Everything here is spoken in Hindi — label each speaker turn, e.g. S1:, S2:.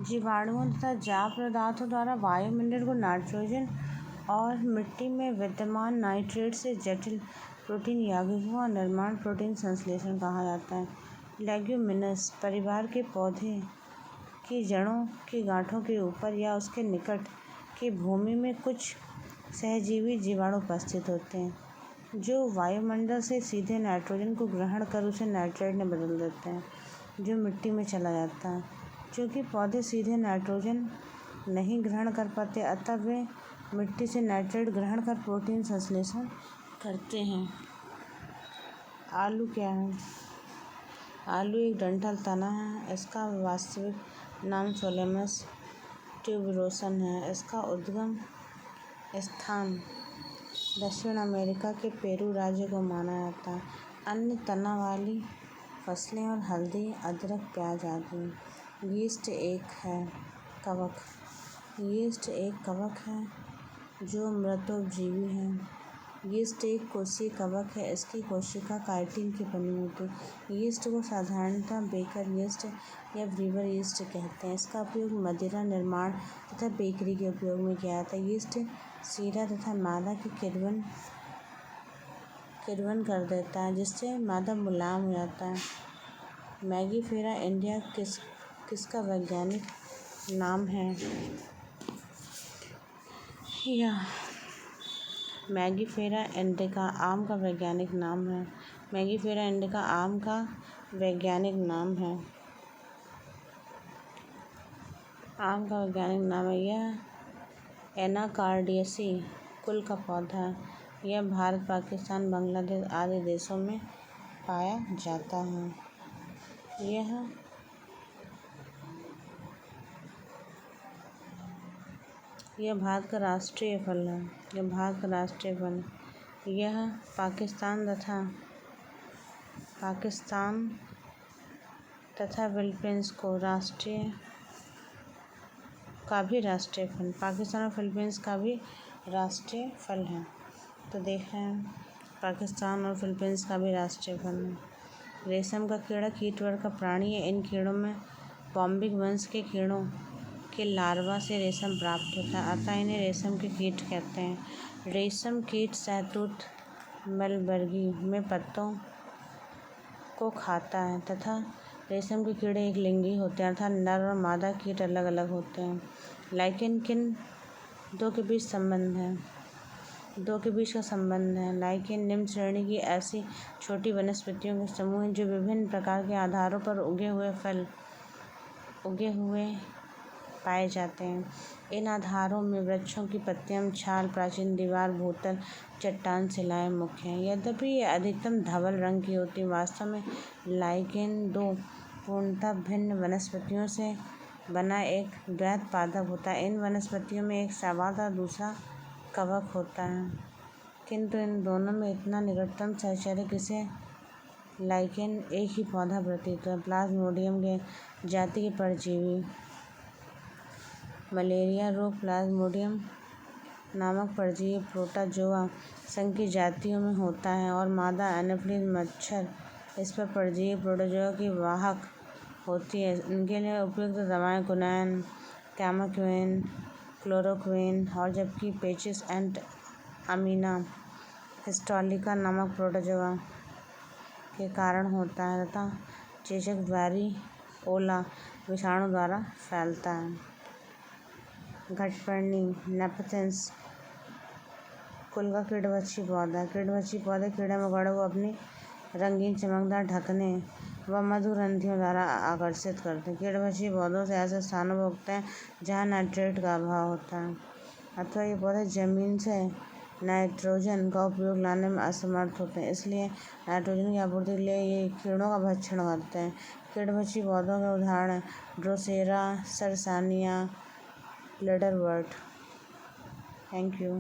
S1: जीवाणुओं तथा जाप पदार्थों द्वारा वायुमंडल को नाइट्रोजन और मिट्टी में विद्यमान नाइट्रेट से जटिल प्रोटीन यौगिकों का निर्माण प्रोटीन संश्लेषण कहा जाता है। लेग्यूमिनस परिवार के पौधे की जड़ों की गांठों के ऊपर या उसके निकट की भूमि में कुछ सहजीवी जीवाणु उपस्थित होते हैं जो वायुमंडल से सीधे नाइट्रोजन को ग्रहण कर उसे नाइट्रेट में बदल देते हैं जो मिट्टी में चला जाता है। क्योंकि पौधे सीधे नाइट्रोजन नहीं ग्रहण कर पाते अतः वे मिट्टी से नाइट्रेट ग्रहण कर प्रोटीन संश्लेषण करते हैं। आलू क्या है? आलू एक डंठल तना है। इसका वास्तविक नाम सोलेमस ट्यूबरोसन है। इसका उद्गम स्थान दक्षिण अमेरिका के पेरू राज्य को माना जाता है। अन्य तना वाली फसलें और हल्दी, अदरक, प्याज आदि। यीस्ट एक कवक है जो मृतोपजीवी है। यीस्ट एक कोशीय कवक है। इसकी कोशिका काइटिन की बनी होती है। यीस्ट को साधारणतः बेकर यीस्ट या ब्रीवर यीस्ट कहते हैं। इसका उपयोग मदिरा निर्माण तथा बेकरी के उपयोग में किया जाता है। यीस्ट शीरा तथा मैदा की किण्वन कर देता है जिससे मैदा मुलायम हो जाता है। मैंगीफेरा इंडिका किसका वैज्ञानिक नाम है? मैंगीफेरा इंडिका आम का वैज्ञानिक नाम है। मैंगीफेरा इंडिका आम का वैज्ञानिक नाम है। यह एनाकार्डियेसी कुल का पौधा है। यह भारत, पाकिस्तान, बांग्लादेश आदि देशों में पाया जाता है। यह भारत का राष्ट्रीय फल है। यह पाकिस्तान तथा फिलीपींस का भी राष्ट्रीय फल है। तो देख रहे हैं पाकिस्तान और फिलीपींस का भी राष्ट्रीय फल है। रेशम का कीड़ा कीट वर्ग का प्राणी है। इन कीड़ों में बॉम्बिक वंश के कीड़ों के लार्वा से रेशम प्राप्त होता है अतः इन्हें रेशम के कीट कहते हैं। रेशम कीट शहतूत मलबर्गी में पत्तों को खाता है तथा रेशम के कीड़े एक लिंगी होते हैं अर्थात नर और मादा कीट अलग अलग होते हैं। लाइकेन किन दो के बीच का संबंध है। लाइकेन निम्न श्रेणी की ऐसी छोटी वनस्पतियों के समूह हैं जो विभिन्न प्रकार के आधारों पर उगे हुए पाए जाते हैं। इन आधारों में वृक्षों की पत्तियां, छाल, प्राचीन दीवार, भूतल, चट्टान, शिलाएं मुख्य हैं। यद्यपि ये अधिकतम धवल रंग की होती हैं, वास्तव में लाइकेन दो पूर्णतः भिन्न वनस्पतियों से बना एक द्वैत पादप होता है। इन वनस्पतियों में एक शैवाल तथा दूसरा कवक होता है किंतु इन दोनों में इतना निकटतम सहचर्य किसी लाइकेन एक ही पौधा प्रतीत हुआ। प्लाज्मोडियम के जाति के परजीवी। मलेरिया रोग प्लाज्मोडियम नामक परजीवी प्रोटोजोआ संघ की जातियों में होता है और मादा एनोफिलीज मच्छर इस पर परजीवी प्रोटोजोआ की वाहक होती है। इनके लिए उपयुक्त दवाएं क्विनाइन, कैमाक्विन, क्लोरोक्विन और जबकि पेचिस एंड अमीना हिस्टोलिका नामक प्रोटोजोआ के कारण होता है तथा चेचक वेरिओला विषाणु द्वारा फैलता है। घटपर्णी नेपथिंस कुल का कीड़वच्छी पौधा है। कीड़वच्छी पौधे कीड़े मकोड़ों को अपनी रंगीन चमकदार ढकने व मधुग्रंथियों द्वारा आकर्षित करते हैं। कीड़वच्छी पौधों से ऐसे स्थानों पर उगते हैं जहाँ नाइट्रेट का अभाव होता है अथवा ये पौधे जमीन से नाइट्रोजन का उपयोग लाने में असमर्थ होते हैं, इसलिए नाइट्रोजन की आपूर्ति के लिए ये कीड़ों का भक्षण करते हैं। कीड़वच्छी पौधों के उदाहरण drosera, sarracenia, bladderwort. Thank you.